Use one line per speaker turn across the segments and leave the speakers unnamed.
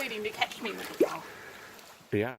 waiting to catch me with it all.
Yeah.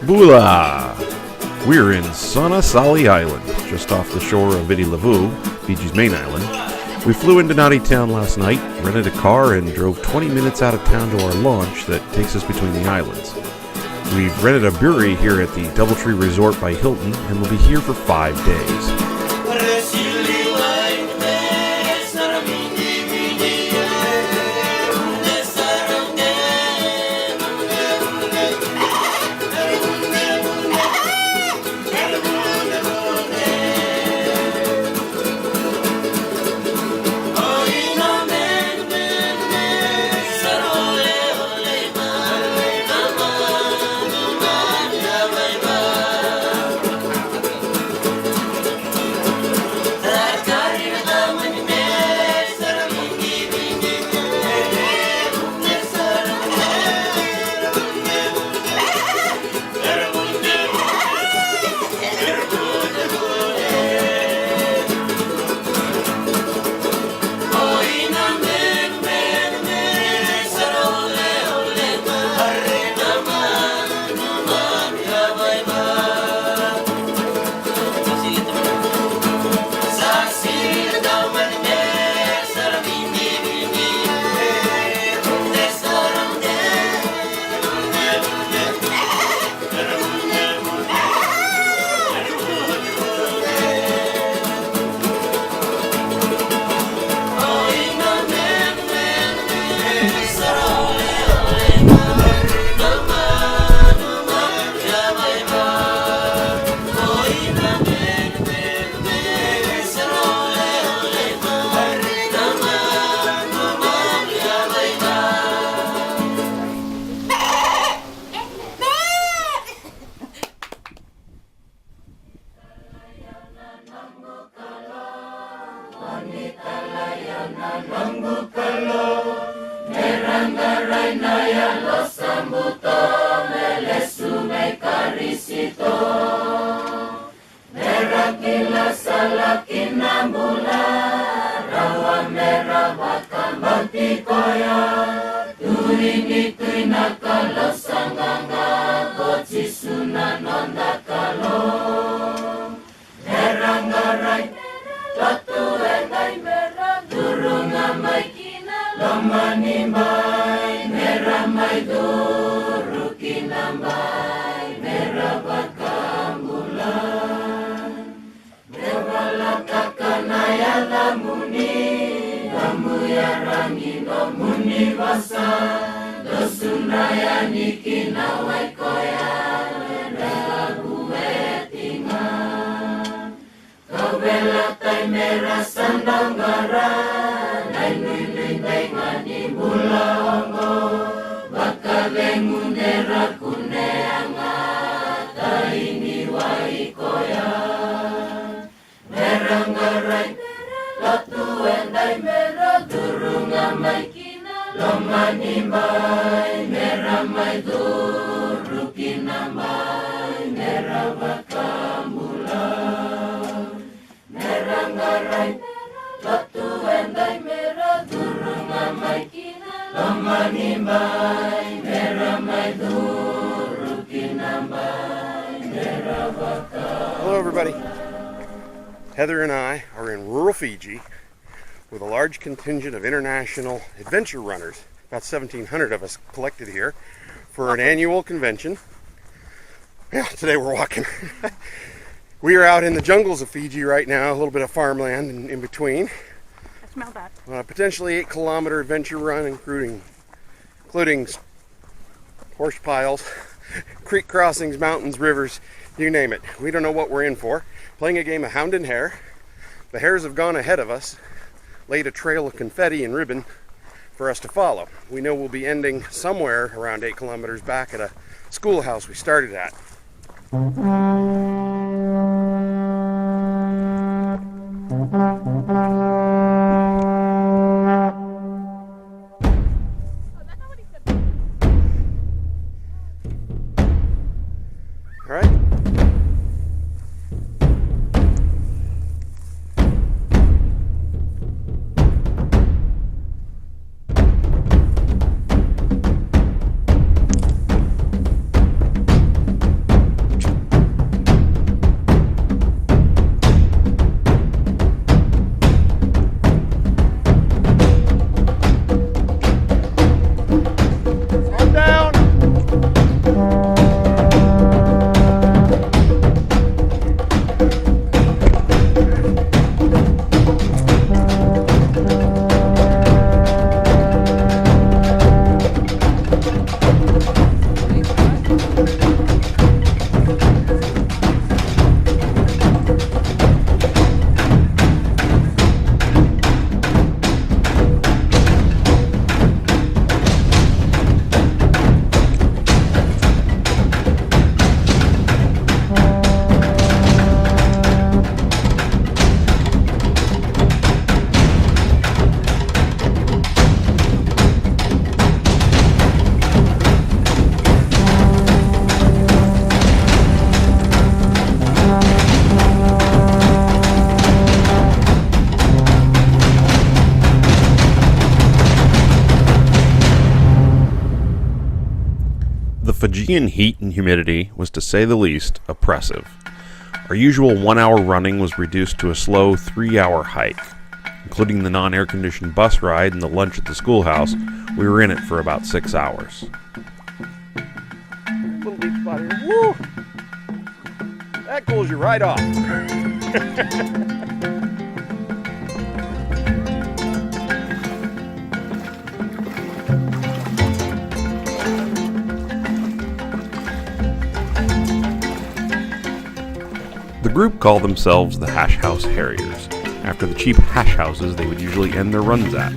Bula! We're in Sonasali Island, just off the shore of Viti-Levu, Fiji's main island. We flew into Naughty Town last night, rented a car, and drove 20 minutes out of town to our launch that takes us between the islands. We've rented a brewery here at the Doubletree Resort by Hilton, and we'll be here for 5 days.
Meranggarai, latu endai merah durung
Hello everybody. Heather and I are in rural Fiji with a large contingent of international adventure runners. About 1,700 of us collected here for an annual convention. Yeah, today we're walking. We are out in the jungles of Fiji right now, a little bit of farmland in between.
I smell that.
Potentially 8-kilometer adventure run, including horse piles, creek crossings, mountains, rivers, you name it. We don't know what we're in for. Playing a game of hound and hare. The hares have gone ahead of us, laid a trail of confetti and ribbon for us to follow. We know we'll be ending somewhere around 8 kilometers back at a schoolhouse we started at. All right. The Fijian heat and humidity was, to say the least, oppressive. Our usual 1-hour running was reduced to a slow 3-hour hike. Including the non-air conditioned bus ride and the lunch at the schoolhouse, we were in it for about 6 hours. Little beach spot here. Woo! That cools you right off. The group called themselves the Hash House Harriers, after the cheap hash houses they would usually end their runs at.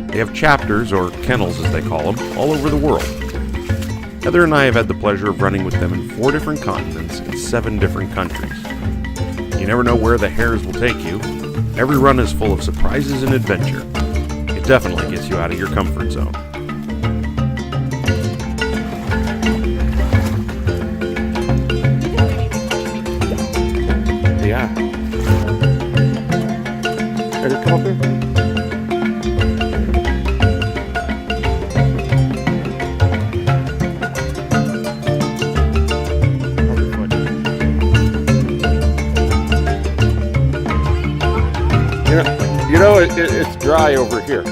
They have chapters, or kennels as they call them, all over the world. Heather and I have had the pleasure of running with them in 4 different continents in 7 different countries. You never know where the hares will take you. Every run is full of surprises and adventure. It definitely gets you out of your comfort zone. Yeah. Ready to come up here? You know it's dry over here.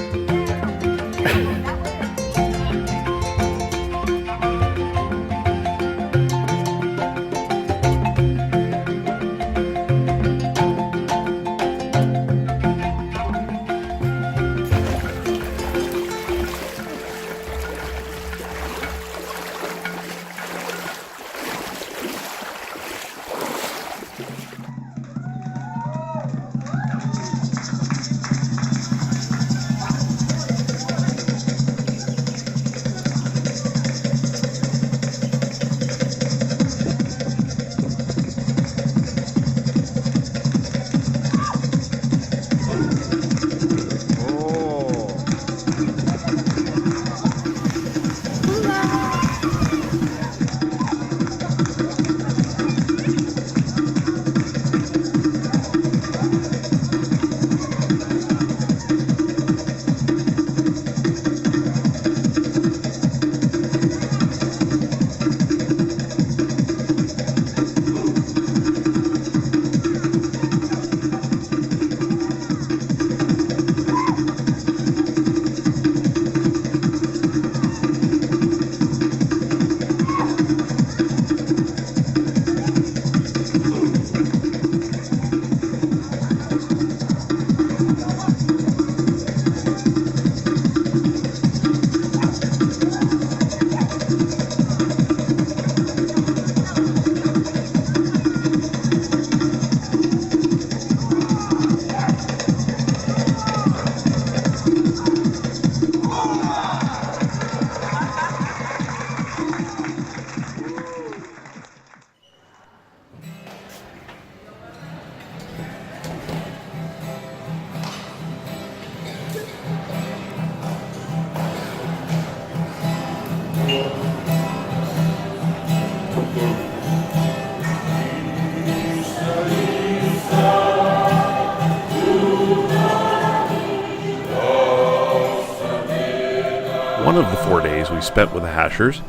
one of the 4 days we spent with the Hashers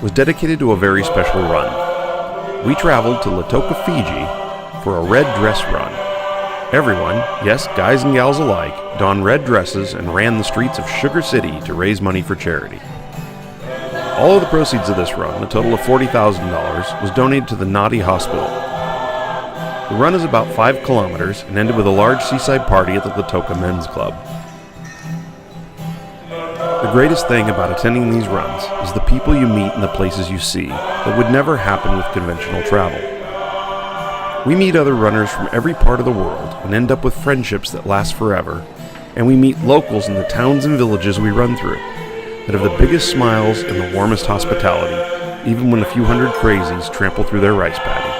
was dedicated to a very special run. We traveled to Lautoka, Fiji for a red dress run. Everyone, yes, guys and gals alike, donned red dresses and ran the streets of Sugar City to raise money for charity. All of the proceeds of this run, a total of $40,000, was donated to the Naughty Hospital. The run is about 5 kilometers and ended with a large seaside party at the Lautoka Men's Club. The greatest thing about attending these runs is the people you meet and the places you see that would never happen with conventional travel. We meet other runners from every part of the world and end up with friendships that last forever, and we meet locals in the towns and villages we run through that have the biggest smiles and the warmest hospitality, even when a few hundred crazies trample through their rice paddy.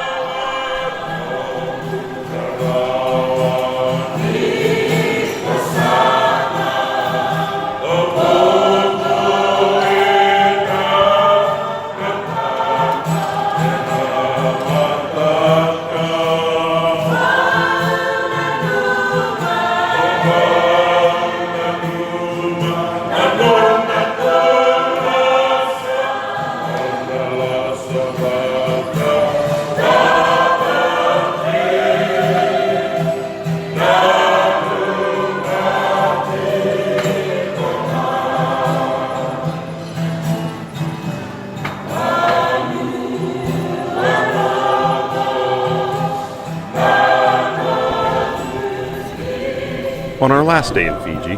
On our last day in Fiji,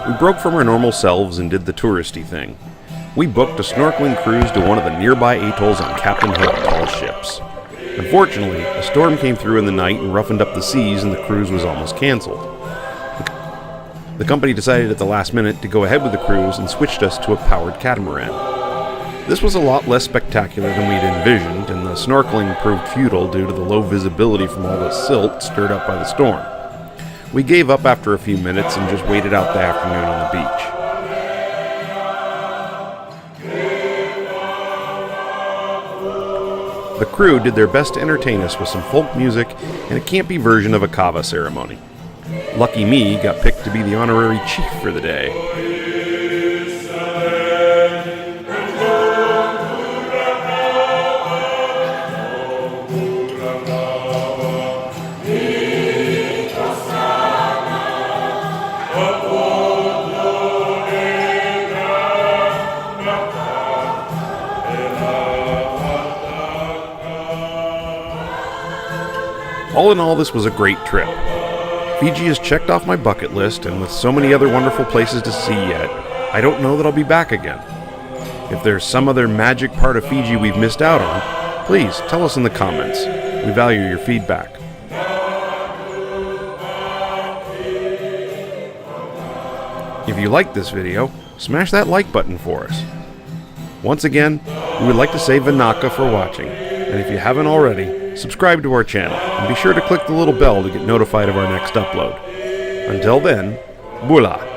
we broke from our normal selves and did the touristy thing. We booked a snorkeling cruise to one of the nearby atolls on Captain Hook's tall ships. Unfortunately, a storm came through in the night and roughened up the seas, and the cruise was almost canceled. The company decided at the last minute to go ahead with the cruise and switched us to a powered catamaran. This was a lot less spectacular than we'd envisioned, and the snorkeling proved futile due to the low visibility from all the silt stirred up by the storm. We gave up after a few minutes and just waited out the afternoon on the beach. The crew did their best to entertain us with some folk music and a campy version of a kava ceremony. Lucky me got picked to be the honorary chief for the day. All in all, this was a great trip. Fiji is checked off my bucket list, and with so many other wonderful places to see yet, I don't know that I'll be back again. If there's some other magic part of Fiji we've missed out on, please tell us in the comments. We value your feedback. If you liked this video, smash that like button for us. Once again, we would like to say Vinaka for watching, and if you haven't already, subscribe to our channel, and be sure to click the little bell to get notified of our next upload. Until then, Bula!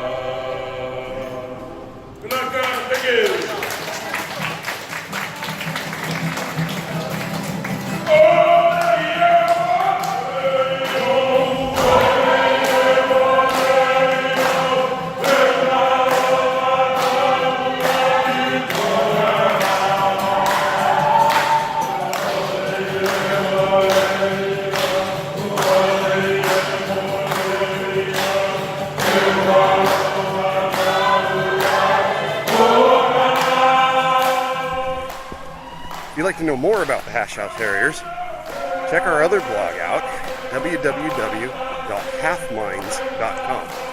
If you'd like to know more about the Hash House Harriers, check our other blog out, www.halfminds.com.